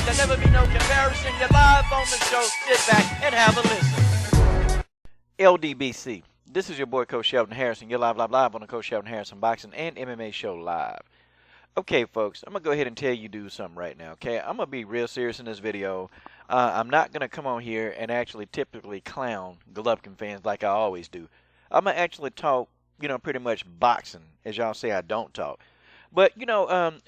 There'll never be no comparison. You're live on the show. Sit back and have a listen. LDBC. This is your boy, Coach Shelton Harrison. You're live on the Coach Shelton Harrison Boxing and MMA Show Live. Okay, folks, I'm going to go ahead and tell you do something right now, okay? I'm going to be real serious in this video. I'm not going to come on here and actually typically clown Golovkin fans like I always do. I'm going to actually talk, pretty much boxing, as y'all say I don't talk. But,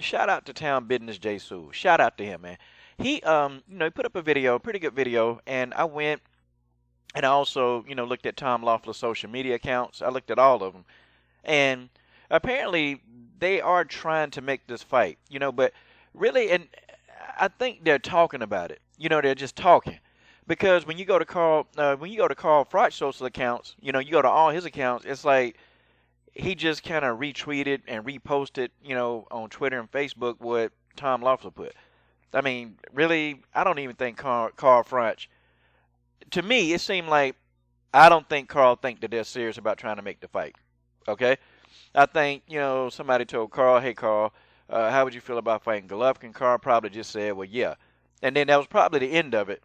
shout out to Town Business J. Sue. Shout out to him, man. He, he put up a video, pretty good video, and I went and I also, looked at Tom Loeffler's social media accounts. I looked at all of them. And apparently they are trying to make this fight, but really, and I think they're talking about it. They're just talking. Because when you go to Carl Froch's social accounts, you go to all his accounts, it's like he just kind of retweeted and reposted, on Twitter and Facebook what Tom Loeffler put. I mean, really, I don't even think Carl Froch, to me, it seemed like I don't think Carl think that they're serious about trying to make the fight. Okay? I think, somebody told Carl, hey, Carl, how would you feel about fighting Golovkin? Carl probably just said, well, yeah. And then that was probably the end of it.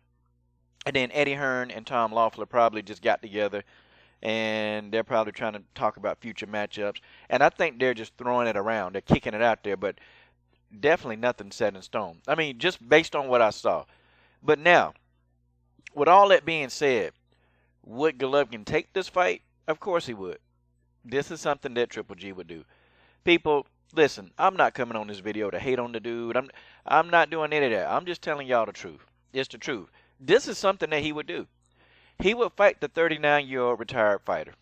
And then Eddie Hearn and Tom Loeffler probably just got together, and they're probably trying to talk about future matchups. And I think they're just throwing it around. They're kicking it out there, but definitely nothing set in stone. I mean, just based on what I saw. But now, with all that being said, would Golovkin take this fight? Of course he would. This is something that Triple G would do. People, listen, I'm not coming on this video to hate on the dude. I'm not doing any of that. I'm just telling y'all the truth. It's the truth. This is something that he would do. He would fight the 39-year-old retired fighter.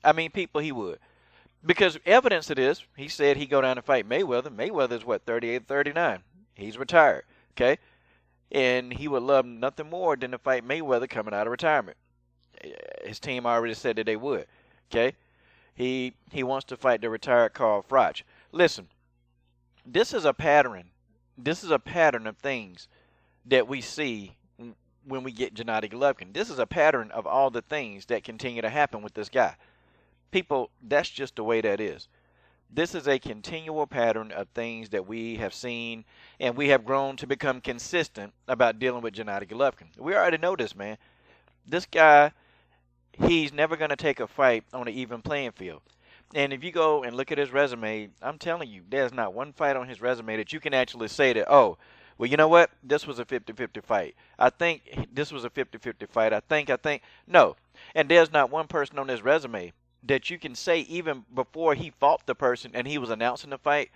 I mean, people, he would. Because evidence of this, he said he'd go down and fight Mayweather. Mayweather's, 38, 39. He's retired, okay? And he would love nothing more than to fight Mayweather coming out of retirement. His team already said that they would, okay? He wants to fight the retired Carl Froch. Listen, this is a pattern. This is a pattern of things that we see when we get Gennady Golovkin. This is a pattern of all the things that continue to happen with this guy. People, that's just the way that is. This is a continual pattern of things that we have seen, and we have grown to become consistent about dealing with Gennady Golovkin. We already know this, man. This guy, he's never going to take a fight on an even playing field. And if you go and look at his resume, I'm telling you, there's not one fight on his resume that you can actually say that, oh, well, you know what? This was a 50-50 fight. I think this was a 50-50 fight. I think. No. And there's not one person on his resume that you can say even before he fought the person and he was announcing the fight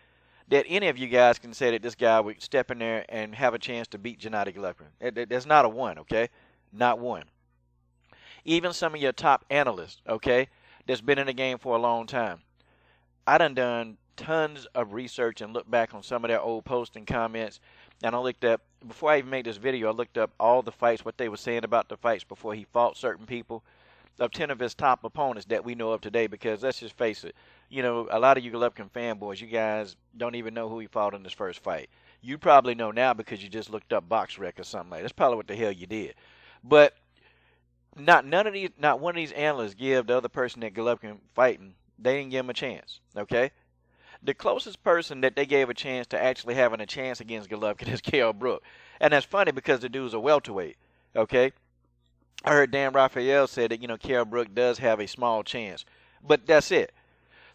that any of you guys can say that this guy would step in there and have a chance to beat Gennady Golovkin. There's not a one, okay? Not one. Even some of your top analysts, okay, that's been in the game for a long time. I done tons of research and looked back on some of their old posts and comments. And I looked up, before I even made this video, I looked up all the fights, what they were saying about the fights before he fought certain people, of 10 of his top opponents that we know of today, because let's just face it, a lot of you Golovkin fanboys, you guys don't even know who he fought in his first fight. You probably know now because you just looked up BoxRec or something like that. That's probably what the hell you did. But not one of these analysts give the other person that Golovkin fighting, they didn't give him a chance, okay? The closest person that they gave a chance to actually having a chance against Golovkin is Kell Brook. And that's funny because the dude's a welterweight, okay? I heard Dan Rafael said that, Kell Brook does have a small chance. But that's it.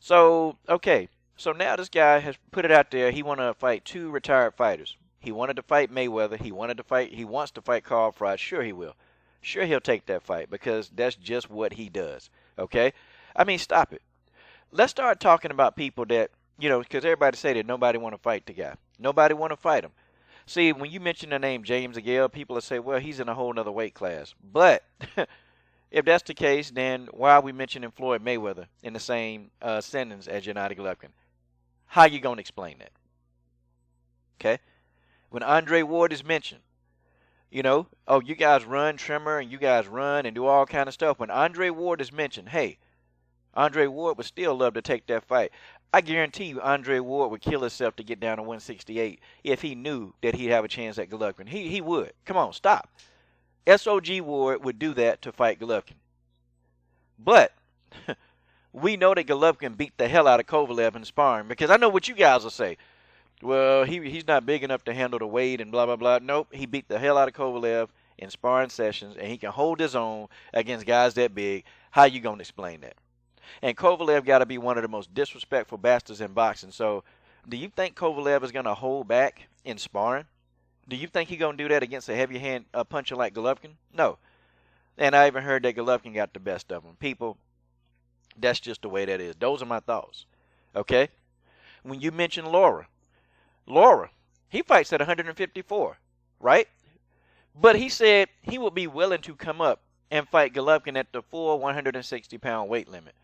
So, okay. So now this guy has put it out there. He wanted to fight two retired fighters. He wanted to fight Mayweather. He wants to fight Carl Froch. Sure he will. Sure he'll take that fight because that's just what he does, okay? I mean, stop it. Let's start talking about people that, because everybody say that nobody want to fight the guy. Nobody want to fight him. See, when you mention the name James DeGale, people will say, well, he's in a whole other weight class. But if that's the case, then why are we mentioning Floyd Mayweather in the same sentence as Gennady Golovkin? How you going to explain that? Okay? When Andre Ward is mentioned, oh, you guys run Trimmer and you guys run and do all kind of stuff. When Andre Ward is mentioned, hey, Andre Ward would still love to take that fight. I guarantee you Andre Ward would kill himself to get down to 168 if he knew that he'd have a chance at Golovkin. He would. Come on, stop. SOG Ward would do that to fight Golovkin. But we know that Golovkin beat the hell out of Kovalev in sparring, because I know what you guys will say. Well, he's not big enough to handle the weight and blah, blah, blah. Nope, he beat the hell out of Kovalev in sparring sessions, and he can hold his own against guys that big. How you going to explain that? And Kovalev got to be one of the most disrespectful bastards in boxing. So do you think Kovalev is going to hold back in sparring? Do you think he's going to do that against a heavy hand puncher like Golovkin? No. And I even heard that Golovkin got the best of him. People, that's just the way that is. Those are my thoughts. Okay? When you mention Lara, he fights at 154, right? But he said he would be willing to come up and fight Golovkin at the full 160-pound weight limit.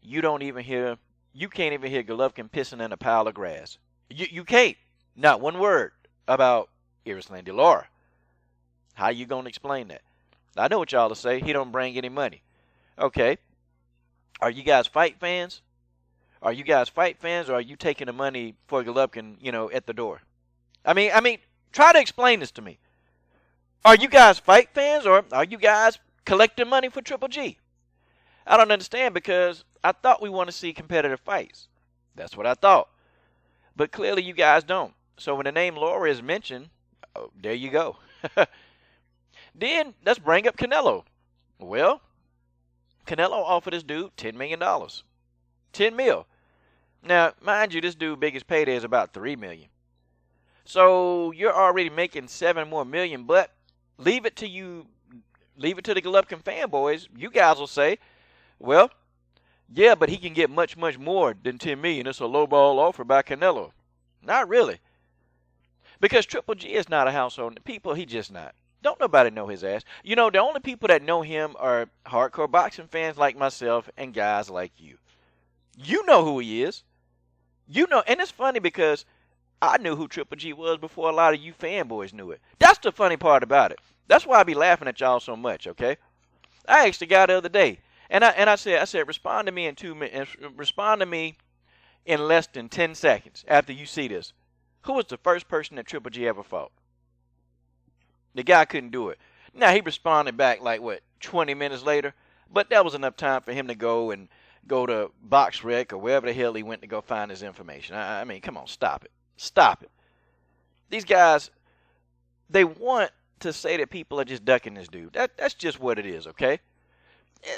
You can't even hear Golovkin pissing in a pile of grass. You can't. Not one word about Erislandy Lara. How you going to explain that? I know what y'all will say. He don't bring any money. Okay. Are you guys fight fans? Are you guys fight fans, or are you taking the money for Golovkin, at the door? I mean, try to explain this to me. Are you guys fight fans, or are you guys collecting money for Triple G? I don't understand, because I thought we want to see competitive fights. That's what I thought. But clearly you guys don't. So when the name Lara is mentioned, there you go. Then let's bring up Canelo. Well, Canelo offered this dude $10 million. 10 mil. Now, mind you, this dude's biggest payday is about $3 million. So you're already making $7 more million, but leave it to the Golovkin fanboys. You guys will say, well, yeah, but he can get much, much more than $10 million. It's a lowball offer by Canelo. Not really. Because Triple G is not a household. People, he just not. Don't nobody know his ass. The only people that know him are hardcore boxing fans like myself and guys like you. You know who he is. And it's funny because I knew who Triple G was before a lot of you fanboys knew it. That's the funny part about it. That's why I be laughing at y'all so much, okay? I asked a guy the other day, and I said, respond to me in 2 minutes. Respond to me in less than 10 seconds after you see this. Who was the first person that Triple G ever fought? The guy couldn't do it. Now, he responded back 20 minutes later, but that was enough time for him to go to BoxRec or wherever the hell he went to go find his information. I mean, come on, stop it. Stop it. These guys, they want to say that people are just ducking this dude. That's just what it is, okay?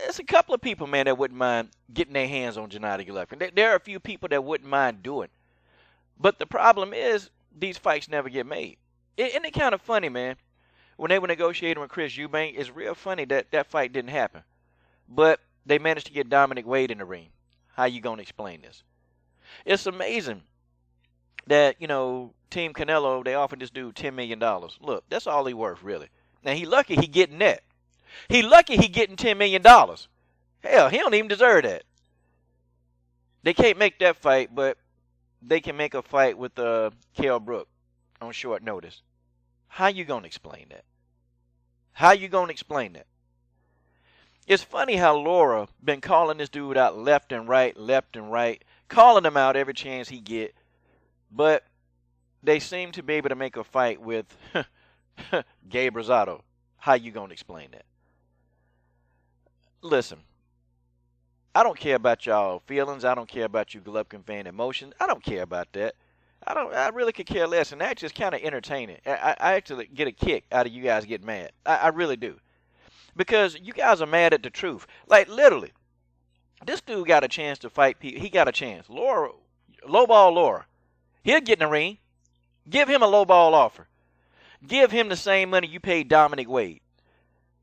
It's a couple of people, man, that wouldn't mind getting their hands on Gennady Golovkin. There are a few people that wouldn't mind doing. But the problem is, these fights never get made. Isn't it kind of funny, man? When they were negotiating with Chris Eubank, it's real funny that fight didn't happen. But they managed to get Dominic Wade in the ring. How you going to explain this? It's amazing that, Team Canelo, they offered this dude $10 million. Look, that's all he worth, really. Now, he lucky he getting that. He lucky he getting $10 million. Hell, he don't even deserve that. They can't make that fight, but they can make a fight with Kell Brook on short notice. How you going to explain that? How you going to explain that? It's funny how Lara been calling this dude out left and right, calling him out every chance he get, but they seem to be able to make a fight with Gabe Rosado. How you going to explain that? Listen, I don't care about y'all feelings. I don't care about you Golovkin fan emotions. I don't care about that. I really could care less, and that's just kind of entertaining. I actually get a kick out of you guys getting mad. I really do. Because you guys are mad at the truth. Like, literally, this dude got a chance to fight people. He got a chance. Lowball Lara. He'll get in the ring. Give him a lowball offer. Give him the same money you paid Dominic Wade.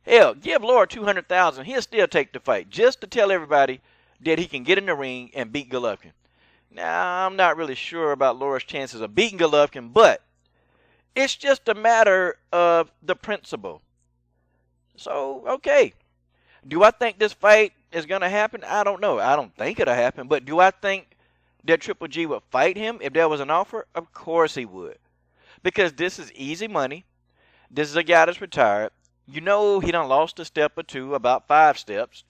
Hell, give Lara $200,000. He'll still take the fight just to tell everybody that he can get in the ring and beat Golovkin. Now, I'm not really sure about Lara's chances of beating Golovkin, but it's just a matter of the principle. So, okay. Do I think this fight is going to happen? I don't know. I don't think it'll happen. But do I think that Triple G would fight him if there was an offer? Of course he would. Because this is easy money. This is a guy that's retired. He done lost a step or two, about 5 steps.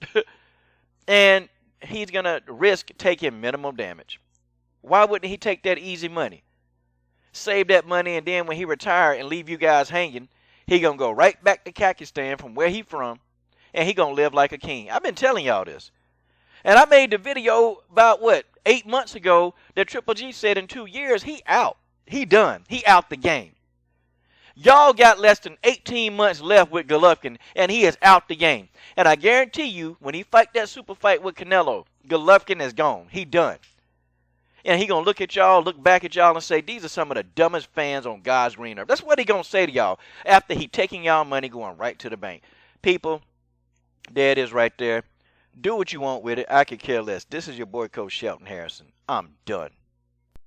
And he's going to risk taking minimum damage. Why wouldn't he take that easy money? Save that money, and then when he retire and leave you guys hanging, he going to go right back to Kakistan from where he from, and he going to live like a king. I've been telling y'all this. And I made the video about, what, 8 months ago that Triple G said in 2 years, he out. He done. He out the game. Y'all got less than 18 months left with Golovkin, and he is out the game. And I guarantee you, when he fight that super fight with Canelo, Golovkin is gone. He done. And he going to look at y'all, look back at y'all, and say, these are some of the dumbest fans on God's green earth. That's what he going to say to y'all after he taking y'all money going right to the bank. People, there it is right there. Do what you want with it. I could care less. This is your boy, Coach Shelton Harrison. I'm done.